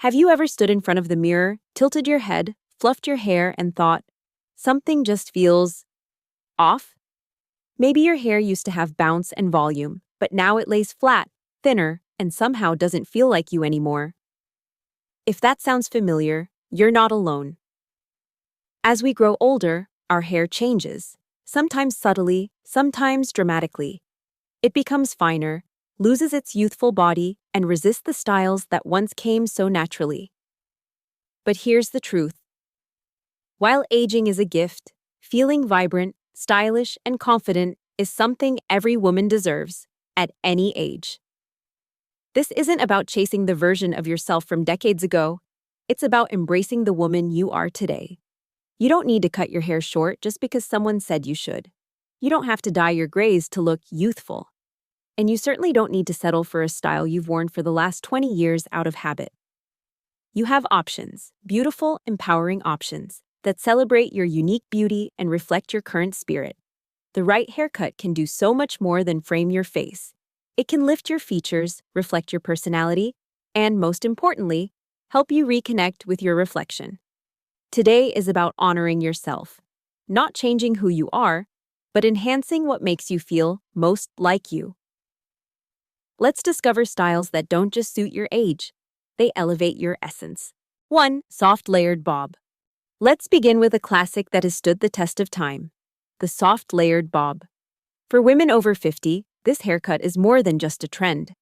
Have you ever stood in front of the mirror, tilted your head, fluffed your hair, and thought, something just feels off? Maybe your hair used to have bounce and volume, but now it lays flat, thinner, and somehow doesn't feel like you anymore. If that sounds familiar, you're not alone. As we grow older, our hair changes, sometimes subtly, sometimes dramatically. It becomes finer, loses its youthful body, and resists the styles that once came so naturally. But here's the truth. While aging is a gift, feeling vibrant, stylish, and confident is something every woman deserves, at any age. This isn't about chasing the version of yourself from decades ago. It's about embracing the woman you are today. You don't need to cut your hair short just because someone said you should. You don't have to dye your grays to look youthful. And you certainly don't need to settle for a style you've worn for the last 20 years out of habit. You have options, beautiful, empowering options, that celebrate your unique beauty and reflect your current spirit. The right haircut can do so much more than frame your face. It can lift your features, reflect your personality, and most importantly, help you reconnect with your reflection. Today is about honoring yourself, not changing who you are, but enhancing what makes you feel most like you. Let's discover styles that don't just suit your age. They elevate your essence. 1. Soft layered bob. Let's begin with a classic that has stood the test of time. The soft layered bob. For women over 50, this haircut is more than just a trend.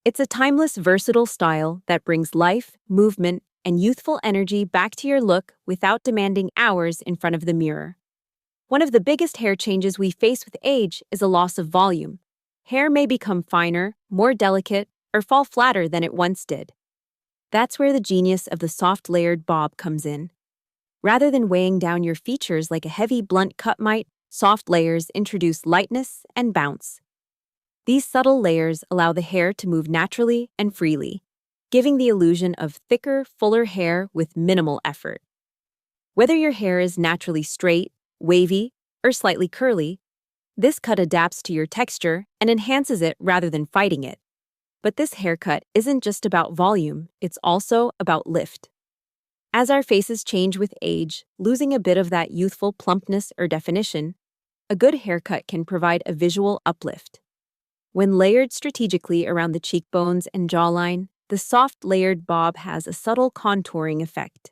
It's a timeless, versatile style that brings life, movement, and youthful energy back to your look without demanding hours in front of the mirror. One of the biggest hair changes we face with age is a loss of volume. Hair may become finer, more delicate, or fall flatter than it once did. That's where the genius of the soft layered bob comes in. Rather than weighing down your features like a heavy, blunt cut might, soft layers introduce lightness and bounce. These subtle layers allow the hair to move naturally and freely, giving the illusion of thicker, fuller hair with minimal effort. Whether your hair is naturally straight, wavy, or slightly curly, this cut adapts to your texture and enhances it rather than fighting it. But this haircut isn't just about volume, it's also about lift. As our faces change with age, losing a bit of that youthful plumpness or definition, a good haircut can provide a visual uplift. When layered strategically around the cheekbones and jawline, the soft layered bob has a subtle contouring effect.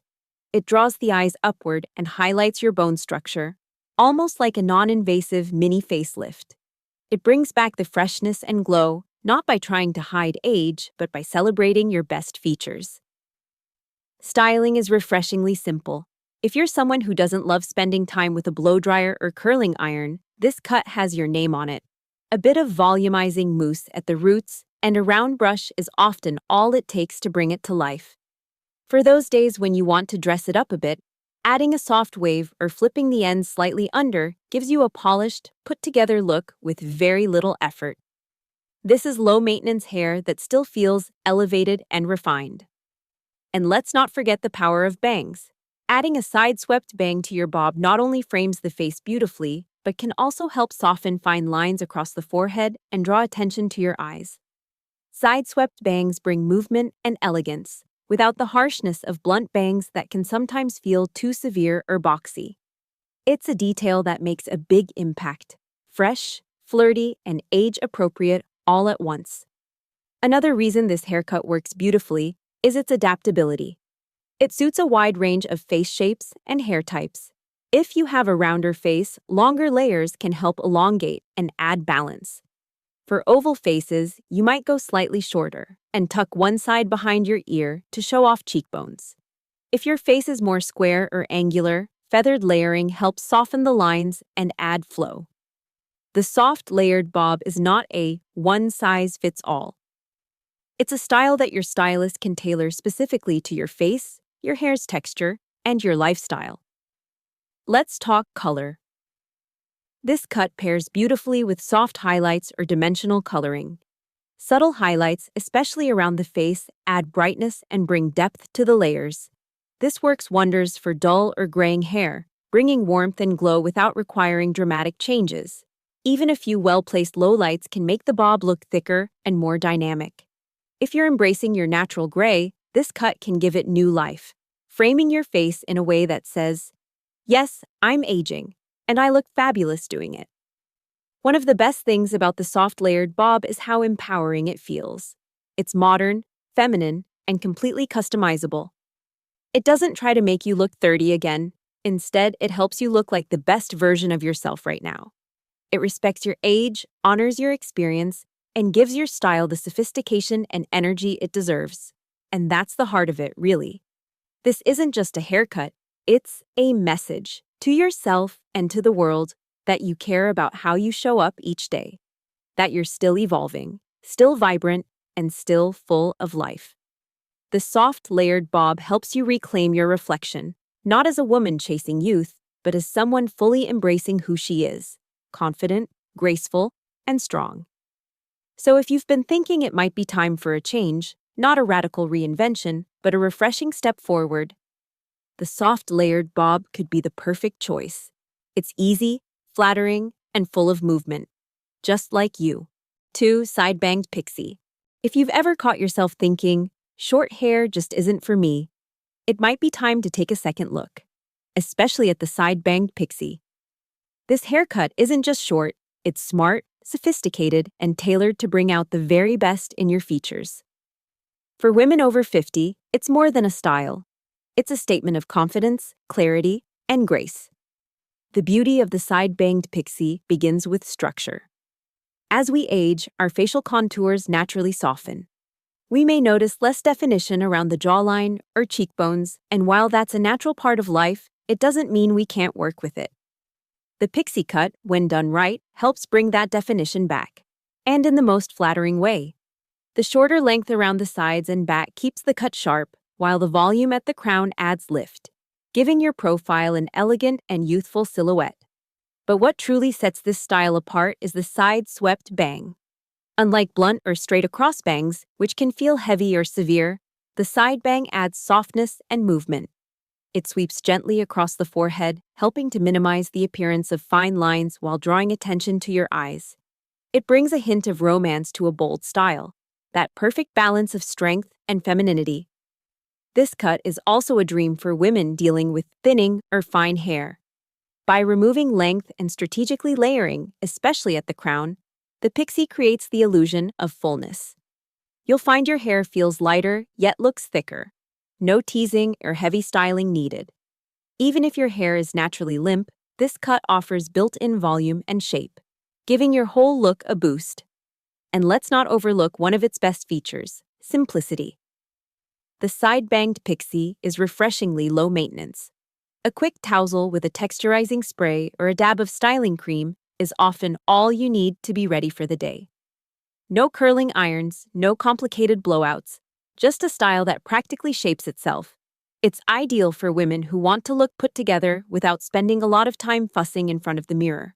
It draws the eyes upward and highlights your bone structure, almost like a non-invasive mini facelift. It brings back the freshness and glow, not by trying to hide age, but by celebrating your best features. Styling is refreshingly simple. If you're someone who doesn't love spending time with a blow-dryer or curling iron, this cut has your name on it. A bit of volumizing mousse at the roots and a round brush is often all it takes to bring it to life. For those days when you want to dress it up a bit, adding a soft wave or flipping the ends slightly under gives you a polished, put-together look with very little effort. This is low-maintenance hair that still feels elevated and refined. And let's not forget the power of bangs. Adding a side-swept bang to your bob not only frames the face beautifully, but can also help soften fine lines across the forehead and draw attention to your eyes. Side-swept bangs bring movement and elegance, without the harshness of blunt bangs that can sometimes feel too severe or boxy. It's a detail that makes a big impact, fresh, flirty, and age-appropriate all at once. Another reason this haircut works beautifully is its adaptability. It suits a wide range of face shapes and hair types. If you have a rounder face, longer layers can help elongate and add balance. For oval faces, you might go slightly shorter and tuck one side behind your ear to show off cheekbones. If your face is more square or angular, feathered layering helps soften the lines and add flow. The soft layered bob is not a one-size-fits-all. It's a style that your stylist can tailor specifically to your face, your hair's texture, and your lifestyle. Let's talk color. This cut pairs beautifully with soft highlights or dimensional coloring. Subtle highlights, especially around the face, add brightness and bring depth to the layers. This works wonders for dull or graying hair, bringing warmth and glow without requiring dramatic changes. Even a few well-placed lowlights can make the bob look thicker and more dynamic. If you're embracing your natural gray, This cut can give it new life, framing your face in a way that says, "Yes, I'm aging, and I look fabulous doing it." One of the best things about the soft layered bob is how empowering it feels. It's modern, feminine, and completely customizable. It doesn't try to make you look 30 again. Instead, it helps you look like the best version of yourself right now. It respects your age, honors your experience, and gives your style the sophistication and energy it deserves. And that's the heart of it, really. This isn't just a haircut, it's a message to yourself and to the world that you care about how you show up each day, that you're still evolving, still vibrant, and still full of life. The soft, layered bob helps you reclaim your reflection, not as a woman chasing youth, but as someone fully embracing who she is, confident, graceful, and strong. So if you've been thinking it might be time for a change, not a radical reinvention, but a refreshing step forward, the soft, layered bob could be the perfect choice. It's easy, flattering, and full of movement, just like you. 2. Side-banged Pixie. If you've ever caught yourself thinking, short hair just isn't for me, it might be time to take a second look, especially at the side-banged Pixie. This haircut isn't just short, it's smart, sophisticated, and tailored to bring out the very best in your features. For women over 50, it's more than a style. It's a statement of confidence, clarity, and grace. The beauty of the side-banged Pixie begins with structure. As we age, our facial contours naturally soften. We may notice less definition around the jawline or cheekbones, and while that's a natural part of life, it doesn't mean we can't work with it. The Pixie cut, when done right, helps bring that definition back, and in the most flattering way. The shorter length around the sides and back keeps the cut sharp, while the volume at the crown adds lift, giving your profile an elegant and youthful silhouette. But what truly sets this style apart is the side-swept bang. Unlike blunt or straight-across bangs, which can feel heavy or severe, the side bang adds softness and movement. It sweeps gently across the forehead, helping to minimize the appearance of fine lines while drawing attention to your eyes. It brings a hint of romance to a bold style, that perfect balance of strength and femininity. This cut is also a dream for women dealing with thinning or fine hair. By removing length and strategically layering, especially at the crown, the Pixie creates the illusion of fullness. You'll find your hair feels lighter, yet looks thicker. No teasing or heavy styling needed. Even if your hair is naturally limp, this cut offers built-in volume and shape, giving your whole look a boost. And let's not overlook one of its best features, simplicity. The side-banged Pixie is refreshingly low maintenance. A quick tousle with a texturizing spray or a dab of styling cream is often all you need to be ready for the day. No curling irons, no complicated blowouts, just a style that practically shapes itself. It's ideal for women who want to look put together without spending a lot of time fussing in front of the mirror.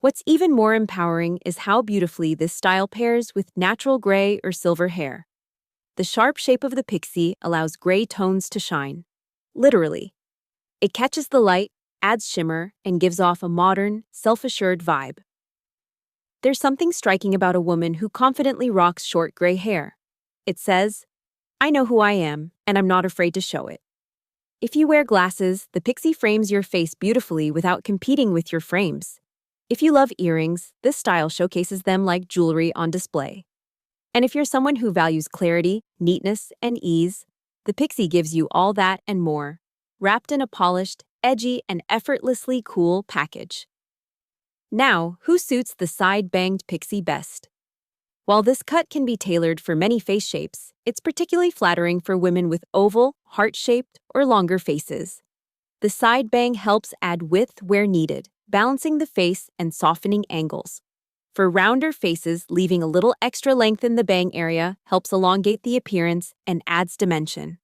What's even more empowering is how beautifully this style pairs with natural gray or silver hair. The sharp shape of the Pixie allows gray tones to shine. Literally. It catches the light, adds shimmer, and gives off a modern, self-assured vibe. There's something striking about a woman who confidently rocks short gray hair. It says, "I know who I am, and I'm not afraid to show it." If you wear glasses, the Pixie frames your face beautifully without competing with your frames. If you love earrings, this style showcases them like jewelry on display. And if you're someone who values clarity, neatness, and ease, the Pixie gives you all that and more, wrapped in a polished, edgy, and effortlessly cool package. Now, who suits the side-banged Pixie best? While this cut can be tailored for many face shapes, it's particularly flattering for women with oval, heart-shaped, or longer faces. The side bang helps add width where needed, balancing the face and softening angles. For rounder faces, leaving a little extra length in the bang area helps elongate the appearance and adds dimension.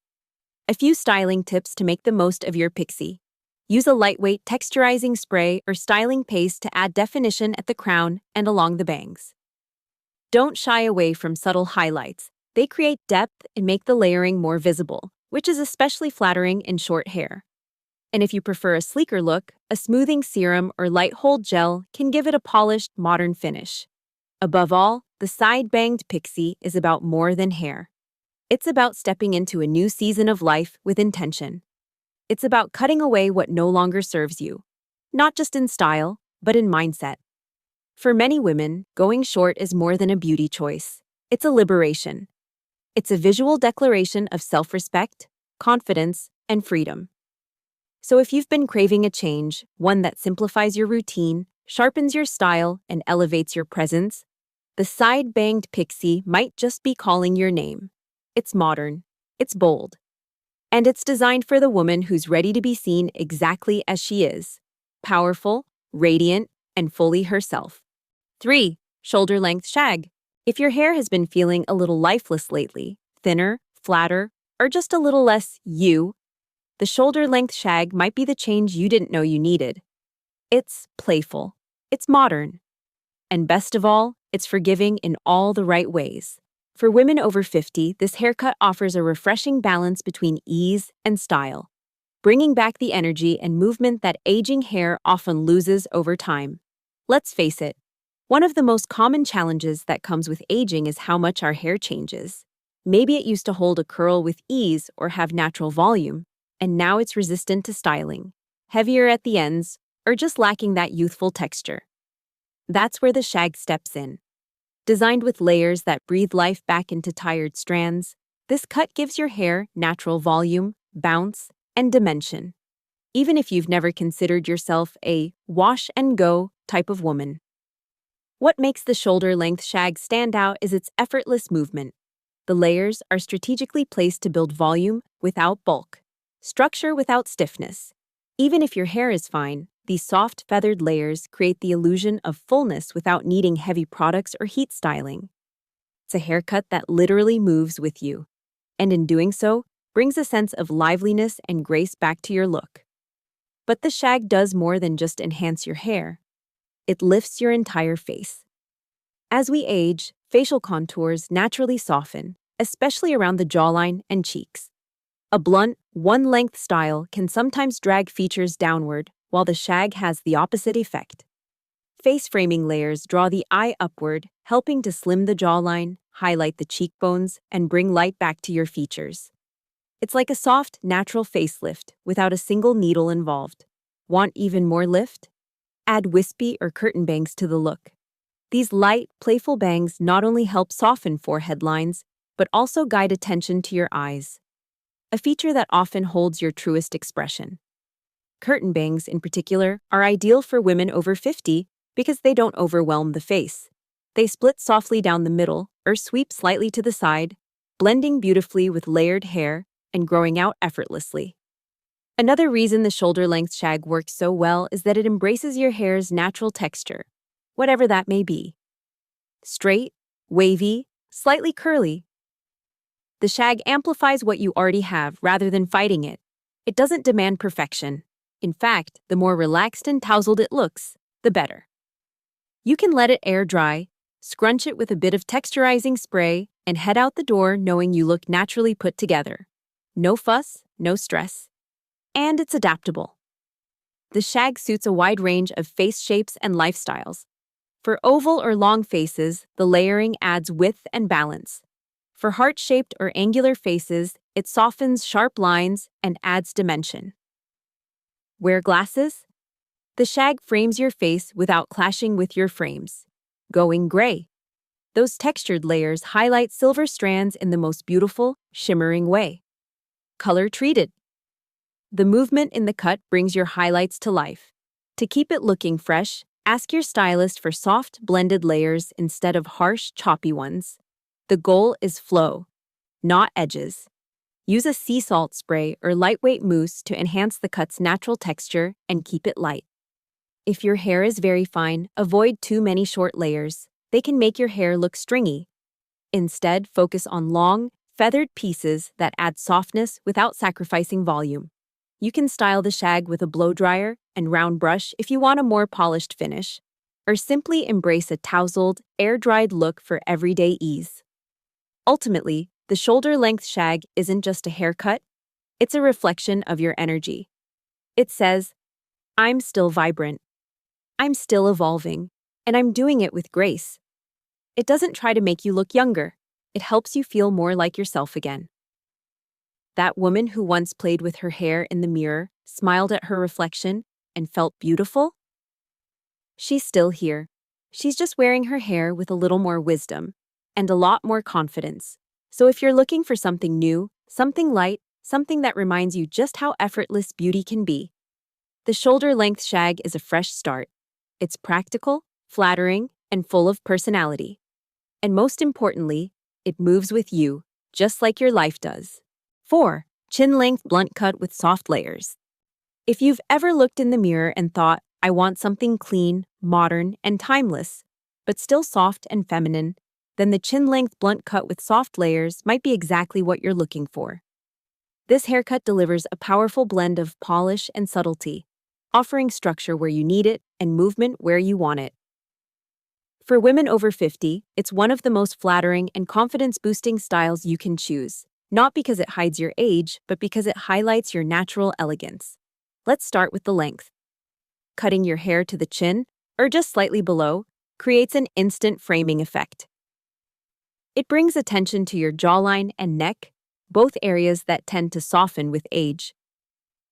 A few styling tips to make the most of your Pixie. Use a lightweight texturizing spray or styling paste to add definition at the crown and along the bangs. Don't shy away from subtle highlights. They create depth and make the layering more visible, which is especially flattering in short hair. And if you prefer a sleeker look, a smoothing serum or light hold gel can give it a polished, modern finish. Above all, the side-banged Pixie is about more than hair. It's about stepping into a new season of life with intention. It's about cutting away what no longer serves you, not just in style, but in mindset. For many women, going short is more than a beauty choice. It's a liberation. It's a visual declaration of self-respect, confidence, and freedom. So if you've been craving a change, one that simplifies your routine, sharpens your style, and elevates your presence, the side-banged Pixie might just be calling your name. It's modern, it's bold, and it's designed for the woman who's ready to be seen exactly as she is, powerful, radiant, and fully herself. 3. Shoulder-length shag. If your hair has been feeling a little lifeless lately, thinner, flatter, or just a little less you, the shoulder-length shag might be the change you didn't know you needed. It's playful, it's modern, and best of all, it's forgiving in all the right ways. For women over 50, this haircut offers a refreshing balance between ease and style, bringing back the energy and movement that aging hair often loses over time. Let's face it, one of the most common challenges that comes with aging is how much our hair changes. Maybe it used to hold a curl with ease or have natural volume, and now it's resistant to styling, heavier at the ends, or just lacking that youthful texture. That's where the shag steps in. Designed with layers that breathe life back into tired strands, this cut gives your hair natural volume, bounce, and dimension, even if you've never considered yourself a wash-and-go type of woman. What makes the shoulder-length shag stand out is its effortless movement. The layers are strategically placed to build volume without bulk, structure without stiffness. Even if your hair is fine, these soft feathered layers create the illusion of fullness without needing heavy products or heat styling. It's a haircut that literally moves with you, and in doing so, brings a sense of liveliness and grace back to your look. But the shag does more than just enhance your hair. It lifts your entire face. As we age, facial contours naturally soften, especially around the jawline and cheeks. A blunt, one-length style can sometimes drag features downward, while the shag has the opposite effect. Face-framing layers draw the eye upward, helping to slim the jawline, highlight the cheekbones, and bring light back to your features. It's like a soft, natural facelift without a single needle involved. Want even more lift? Add wispy or curtain bangs to the look. These light, playful bangs not only help soften forehead lines, but also guide attention to your eyes, a feature that often holds your truest expression. Curtain bangs, in particular, are ideal for women over 50 because they don't overwhelm the face. They split softly down the middle or sweep slightly to the side, blending beautifully with layered hair and growing out effortlessly. Another reason the shoulder-length shag works so well is that it embraces your hair's natural texture, whatever that may be. Straight, wavy, slightly curly. The shag amplifies what you already have rather than fighting it. It doesn't demand perfection. In fact, the more relaxed and tousled it looks, the better. You can let it air dry, scrunch it with a bit of texturizing spray, and head out the door knowing you look naturally put together. No fuss, no stress. And it's adaptable. The shag suits a wide range of face shapes and lifestyles. For oval or long faces, the layering adds width and balance. For heart-shaped or angular faces, it softens sharp lines and adds dimension. Wear glasses? The shag frames your face without clashing with your frames. Going gray. Those textured layers highlight silver strands in the most beautiful, shimmering way. Color-treated. The movement in the cut brings your highlights to life. To keep it looking fresh, ask your stylist for soft, blended layers instead of harsh, choppy ones. The goal is flow, not edges. Use a sea salt spray or lightweight mousse to enhance the cut's natural texture and keep it light. If your hair is very fine, avoid too many short layers. They can make your hair look stringy. Instead, focus on long, feathered pieces that add softness without sacrificing volume. You can style the shag with a blow dryer and round brush if you want a more polished finish, or simply embrace a tousled, air-dried look for everyday ease. Ultimately, the shoulder-length shag isn't just a haircut, it's a reflection of your energy. It says, I'm still vibrant, I'm still evolving, and I'm doing it with grace. It doesn't try to make you look younger, it helps you feel more like yourself again. That woman who once played with her hair in the mirror, smiled at her reflection, and felt beautiful? She's still here. She's just wearing her hair with a little more wisdom and a lot more confidence. So if you're looking for something new, something light, something that reminds you just how effortless beauty can be, the shoulder-length shag is a fresh start. It's practical, flattering, and full of personality. And most importantly, it moves with you, just like your life does. 4. Chin-length blunt cut with soft layers. If you've ever looked in the mirror and thought, I want something clean, modern, and timeless, but still soft and feminine, then the chin-length blunt cut with soft layers might be exactly what you're looking for. This haircut delivers a powerful blend of polish and subtlety, offering structure where you need it and movement where you want it. For women over 50, it's one of the most flattering and confidence-boosting styles you can choose, not because it hides your age, but because it highlights your natural elegance. Let's start with the length. Cutting your hair to the chin, or just slightly below, creates an instant framing effect. It brings attention to your jawline and neck, both areas that tend to soften with age.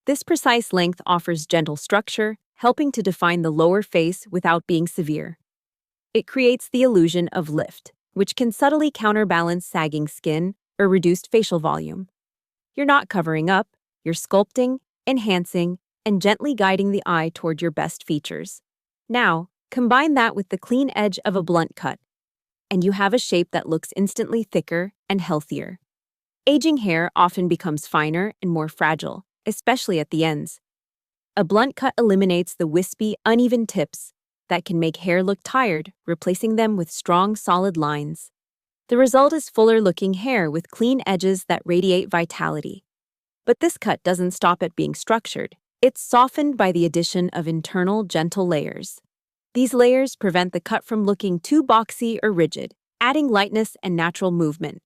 This precise length offers gentle structure, helping to define the lower face without being severe. It creates the illusion of lift, which can subtly counterbalance sagging skin or reduced facial volume. You're not covering up, you're sculpting, enhancing, and gently guiding the eye toward your best features. Now, combine that with the clean edge of a blunt cut, and you have a shape that looks instantly thicker and healthier. Aging hair often becomes finer and more fragile, especially at the ends. A blunt cut eliminates the wispy, uneven tips that can make hair look tired, replacing them with strong, solid lines. The result is fuller-looking hair with clean edges that radiate vitality. But this cut doesn't stop at being structured. It's softened by the addition of internal, gentle layers. These layers prevent the cut from looking too boxy or rigid, adding lightness and natural movement.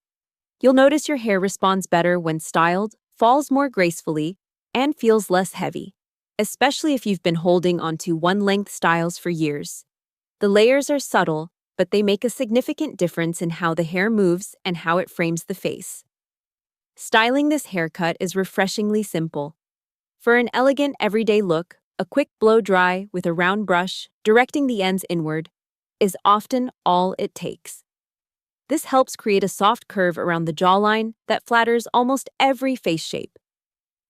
You'll notice your hair responds better when styled, falls more gracefully, and feels less heavy, especially if you've been holding onto one-length styles for years. The layers are subtle, but they make a significant difference in how the hair moves and how it frames the face. Styling this haircut is refreshingly simple. For an elegant, everyday look, a quick blow-dry with a round brush, directing the ends inward, is often all it takes. This helps create a soft curve around the jawline that flatters almost every face shape.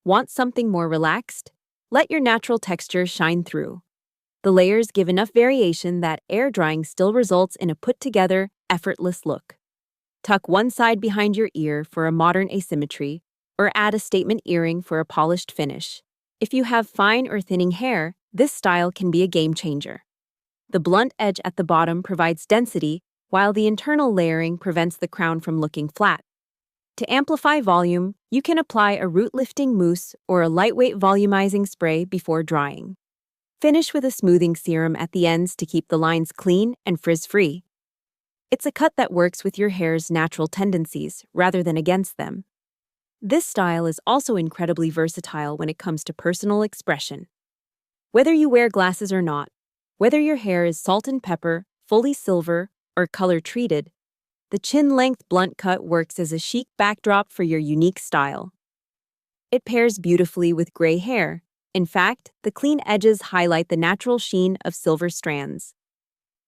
Want something more relaxed? Let your natural texture shine through. The layers give enough variation that air drying still results in a put-together, effortless look. Tuck one side behind your ear for a modern asymmetry, or add a statement earring for a polished finish. If you have fine or thinning hair, this style can be a game changer. The blunt edge at the bottom provides density, while the internal layering prevents the crown from looking flat. To amplify volume, you can apply a root-lifting mousse or a lightweight volumizing spray before drying. Finish with a smoothing serum at the ends to keep the lines clean and frizz-free. It's a cut that works with your hair's natural tendencies rather than against them. This style is also incredibly versatile when it comes to personal expression. Whether you wear glasses or not, whether your hair is salt and pepper, fully silver, or color-treated, the chin-length blunt cut works as a chic backdrop for your unique style. It pairs beautifully with gray hair. In fact, the clean edges highlight the natural sheen of silver strands.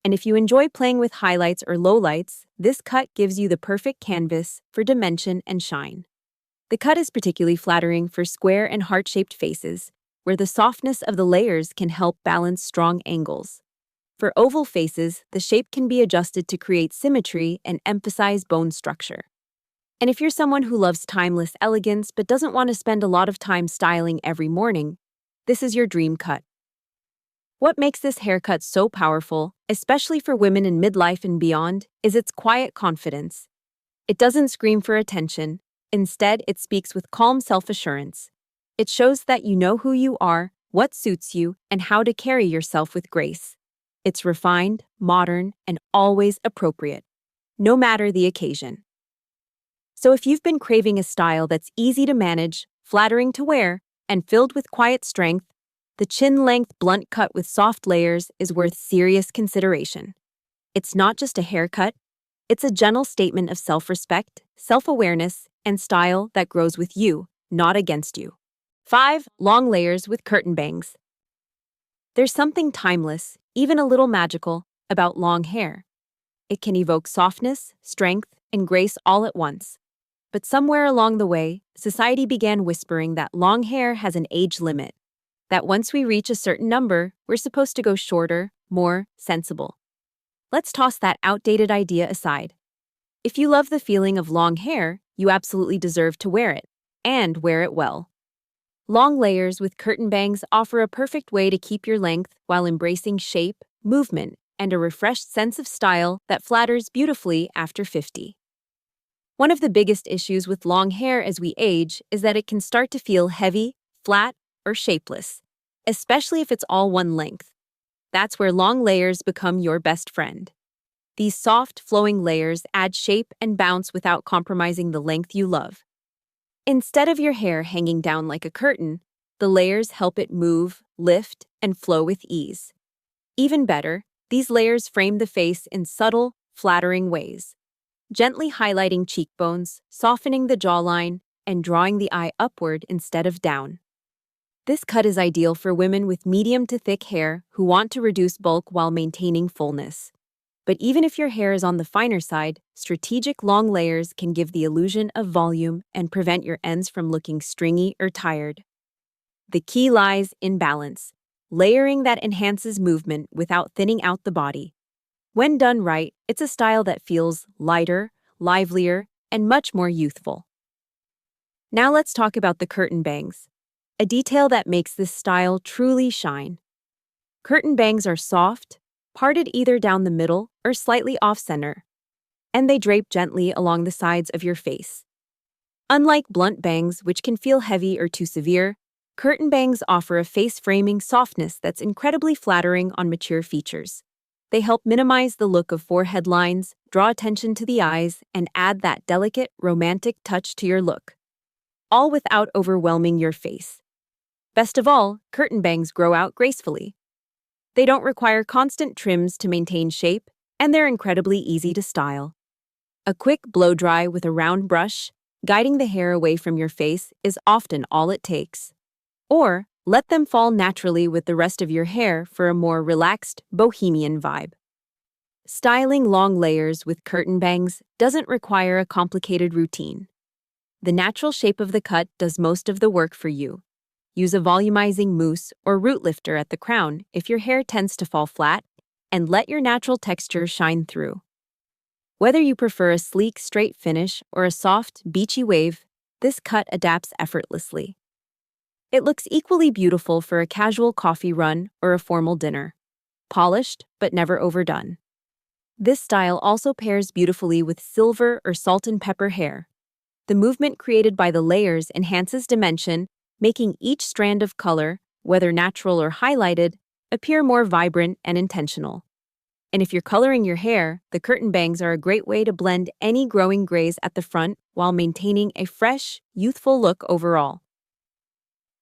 And if you enjoy playing with highlights or lowlights, this cut gives you the perfect canvas for dimension and shine. The cut is particularly flattering for square and heart-shaped faces, where the softness of the layers can help balance strong angles. For oval faces, the shape can be adjusted to create symmetry and emphasize bone structure. And if you're someone who loves timeless elegance but doesn't want to spend a lot of time styling every morning, this is your dream cut. What makes this haircut so powerful, especially for women in midlife and beyond, is its quiet confidence. It doesn't scream for attention. Instead, it speaks with calm self-assurance. It shows that you know who you are, what suits you, and how to carry yourself with grace. It's refined, modern, and always appropriate, no matter the occasion. So if you've been craving a style that's easy to manage, flattering to wear, and filled with quiet strength, the chin-length blunt cut with soft layers is worth serious consideration. It's not just a haircut, It's a gentle statement of self-respect, self-awareness, and style that grows with you, not against you. 5. Long layers with curtain bangs. There's something timeless, even a little magical, about long hair. It can evoke softness, strength, and grace all at once. But somewhere along the way, society began whispering that long hair has an age limit, that once we reach a certain number, we're supposed to go shorter, more sensible. Let's toss that outdated idea aside. If you love the feeling of long hair, you absolutely deserve to wear it, and wear it well. Long layers with curtain bangs offer a perfect way to keep your length while embracing shape, movement, and a refreshed sense of style that flatters beautifully after 50. One of the biggest issues with long hair as we age is that it can start to feel heavy, flat, or shapeless, especially if it's all one length. That's where long layers become your best friend. These soft, flowing layers add shape and bounce without compromising the length you love. Instead of your hair hanging down like a curtain, the layers help it move, lift, and flow with ease. Even better, these layers frame the face in subtle, flattering ways, gently highlighting cheekbones, softening the jawline, and drawing the eye upward instead of down. This cut is ideal for women with medium to thick hair who want to reduce bulk while maintaining fullness. But even if your hair is on the finer side, strategic long layers can give the illusion of volume and prevent your ends from looking stringy or tired. The key lies in balance, layering that enhances movement without thinning out the body. When done right, it's a style that feels lighter, livelier, and much more youthful. Now let's talk about the curtain bangs, a detail that makes this style truly shine. Curtain bangs are soft, parted either down the middle or slightly off-center, and they drape gently along the sides of your face. Unlike blunt bangs, which can feel heavy or too severe, curtain bangs offer a face-framing softness that's incredibly flattering on mature features. They help minimize the look of forehead lines, draw attention to the eyes, and add that delicate, romantic touch to your look, all without overwhelming your face. Best of all, curtain bangs grow out gracefully. They don't require constant trims to maintain shape, and they're incredibly easy to style. A quick blow-dry with a round brush, guiding the hair away from your face, is often all it takes. Or, let them fall naturally with the rest of your hair for a more relaxed, bohemian vibe. Styling long layers with curtain bangs doesn't require a complicated routine. The natural shape of the cut does most of the work for you. Use a volumizing mousse or root lifter at the crown if your hair tends to fall flat, and let your natural texture shine through. Whether you prefer a sleek, straight finish or a soft, beachy wave, this cut adapts effortlessly. It looks equally beautiful for a casual coffee run or a formal dinner. Polished, but never overdone. This style also pairs beautifully with silver or salt and pepper hair. The movement created by the layers enhances dimension, making each strand of color, whether natural or highlighted, appear more vibrant and intentional. And if you're coloring your hair, the curtain bangs are a great way to blend any growing grays at the front while maintaining a fresh, youthful look overall.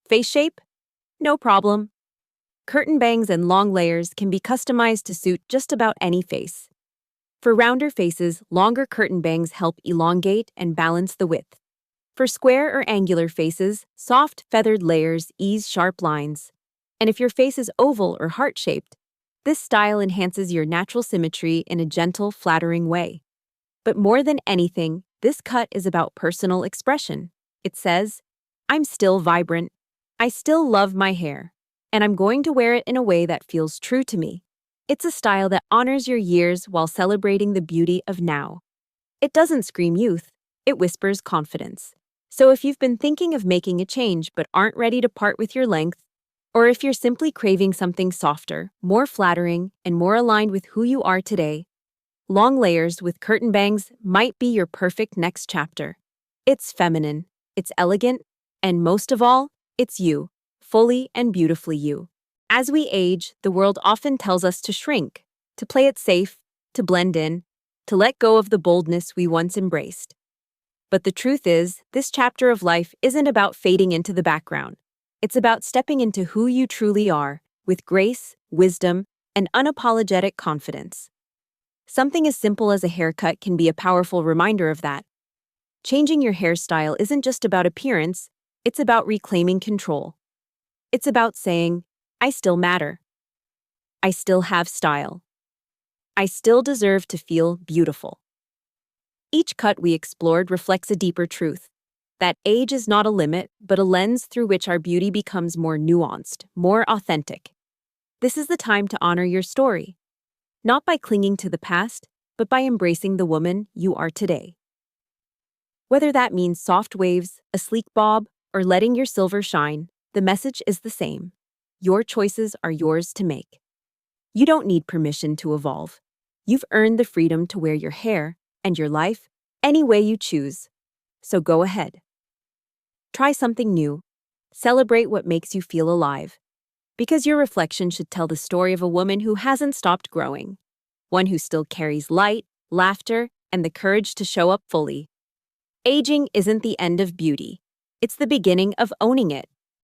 Face shape? No problem. Curtain bangs and long layers can be customized to suit just about any face. For rounder faces, longer curtain bangs help elongate and balance the width. For square or angular faces, soft, feathered layers ease sharp lines. And if your face is oval or heart-shaped, this style enhances your natural symmetry in a gentle, flattering way. But more than anything, this cut is about personal expression. It says, I'm still vibrant. I still love my hair. And I'm going to wear it in a way that feels true to me. It's a style that honors your years while celebrating the beauty of now. It doesn't scream youth, it whispers confidence. So if you've been thinking of making a change but aren't ready to part with your length, or if you're simply craving something softer, more flattering, and more aligned with who you are today, long layers with curtain bangs might be your perfect next chapter. It's feminine, it's elegant, and most of all, it's you, fully and beautifully you. As we age, the world often tells us to shrink, to play it safe, to blend in, to let go of the boldness we once embraced. But the truth is, this chapter of life isn't about fading into the background. It's about stepping into who you truly are, with grace, wisdom, and unapologetic confidence. Something as simple as a haircut can be a powerful reminder of that. Changing your hairstyle isn't just about appearance, it's about reclaiming control. It's about saying, I still matter. I still have style. I still deserve to feel beautiful. Each cut we explored reflects a deeper truth. That age is not a limit, but a lens through which our beauty becomes more nuanced, more authentic. This is the time to honor your story. Not by clinging to the past, but by embracing the woman you are today. Whether that means soft waves, a sleek bob, or letting your silver shine, the message is the same. Your choices are yours to make. You don't need permission to evolve. You've earned the freedom to wear your hair and your life any way you choose. So go ahead. Try something new. Celebrate what makes you feel alive. Because your reflection should tell the story of a woman who hasn't stopped growing. One who still carries light, laughter, and the courage to show up fully. Aging isn't the end of beauty. It's the beginning of owning it.